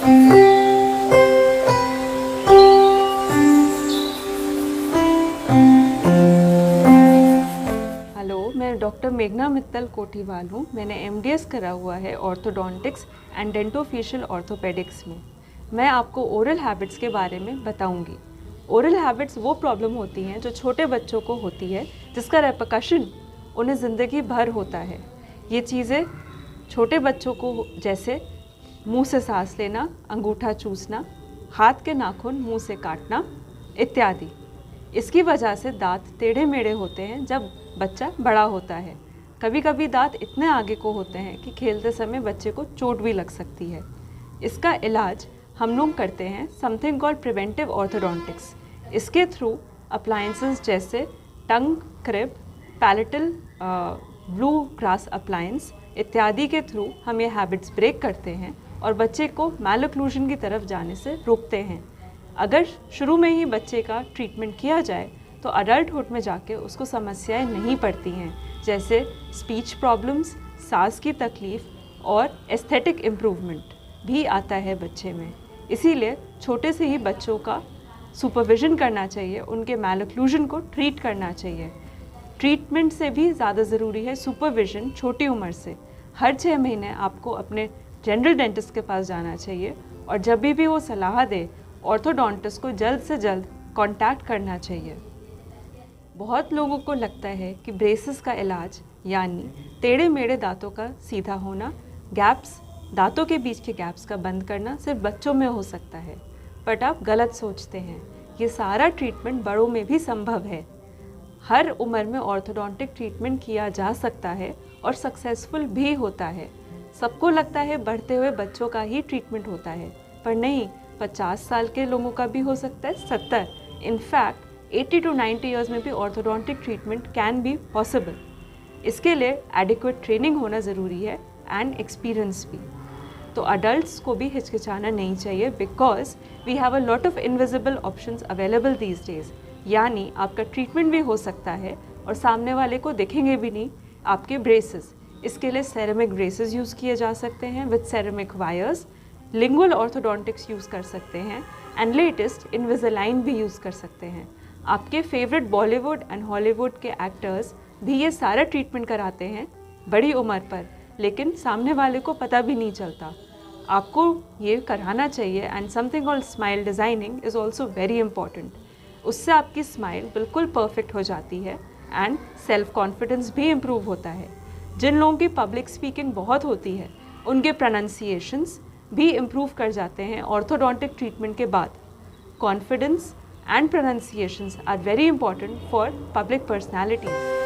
Hello, मैं doctor मेघना मित्तल कोठीवाल हूँ। मैंने एमडीएस करा हुआ है ऑर्थोडोंटिक्स एंड डेंटोफेशियल ऑर्थोपेडिक्स में। मैं आपको ओरल हैबिट्स के बारे में बताऊंगी। ओरल हैबिट्स वो प्रॉब्लम होती हैं जो छोटे बच्चों को होती है, जिसका रेपरकशन उन्हें ज़िंदगी भर होता है। ये चीज़ें छोटे बच्चों को जैसे मुंह से सांस लेना, अंगूठा चूसना, हाथ के नाखून मुंह से काटना इत्यादि। इसकी वजह से दांत टेढ़े मेढ़े होते हैं जब बच्चा बड़ा होता है। कभी कभी दांत इतने आगे को होते हैं कि खेलते समय बच्चे को चोट भी लग सकती है। इसका इलाज हम लोग करते हैं समथिंग कॉल्ड प्रिवेंटिव ऑर्थोडोंटिक्स। इसके थ्रू अप्लायंसेस जैसे tongue crib, palatal bluegrass appliance इत्यादि के थ्रू हम ये हैबिट्स ब्रेक करते हैं और बच्चे को मैलोक्लूजन की तरफ जाने से रोकते हैं। अगर शुरू में ही बच्चे का ट्रीटमेंट किया जाए तो अडल्टहुड में जाके उसको समस्याएं नहीं पड़ती हैं, जैसे स्पीच प्रॉब्लम्स, सांस की तकलीफ़ और एस्थेटिक इम्प्रूवमेंट भी आता है बच्चे में। इसीलिए छोटे से ही बच्चों का सुपरविज़न करना चाहिए, उनके मैलोक्लूजन को ट्रीट करना चाहिए। ट्रीटमेंट से भी ज़्यादा ज़रूरी है सुपरविज़न छोटी उम्र से। हर 6 महीने आपको अपने जनरल डेंटिस्ट के पास जाना चाहिए और जब भी वो सलाह दे ऑर्थोडोंटिस्ट को जल्द से जल्द कांटेक्ट करना चाहिए। बहुत लोगों को लगता है कि ब्रेसेस का इलाज यानी टेढ़े मेढ़े दांतों का सीधा होना, गैप्स, दांतों के बीच के गैप्स का बंद करना सिर्फ बच्चों में हो सकता है। बट आप गलत सोचते हैं। ये सारा ट्रीटमेंट बड़ों में भी संभव है। हर उम्र में ऑर्थोडोंटिक ट्रीटमेंट किया जा सकता है और सक्सेसफुल भी होता है। सबको लगता है बढ़ते हुए बच्चों का ही ट्रीटमेंट होता है, पर नहीं, 50 साल के लोगों का भी हो सकता है, 70, इनफैक्ट 80 to 90 ईयर्स में भी orthodontic treatment can be possible. इसके लिए एडिक्वेट ट्रेनिंग होना ज़रूरी है एंड एक्सपीरियंस भी। तो अडल्ट्स को भी हिचकिचाना नहीं चाहिए, because we have a lot of invisible options available these days. यानी आपका ट्रीटमेंट भी हो सकता है और सामने वाले को दिखेंगे भी नहीं आपके ब्रेसेस। इसके लिए सेरेमिक ब्रेसेस यूज़ किए जा सकते हैं with ceramic wires, lingual orthodontics use कर सकते हैं एंड लेटेस्ट इनविजिलाइन भी यूज़ कर सकते हैं। आपके फेवरेट बॉलीवुड एंड हॉलीवुड के एक्टर्स भी ये सारा ट्रीटमेंट कराते हैं बड़ी उम्र पर, लेकिन सामने वाले को पता भी नहीं चलता। आपको ये कराना चाहिए and something called smile designing is also very important. उससे आपकी स्माइल बिल्कुल परफेक्ट हो जाती है एंड सेल्फ कॉन्फिडेंस भी इम्प्रूव होता है। जिन लोगों की पब्लिक स्पीकिंग बहुत होती है उनके प्रोनाउंसिएशंस भी इम्प्रूव कर जाते हैं ऑर्थोडोंटिक ट्रीटमेंट के बाद। Confidence and pronunciations are very important for public personalities.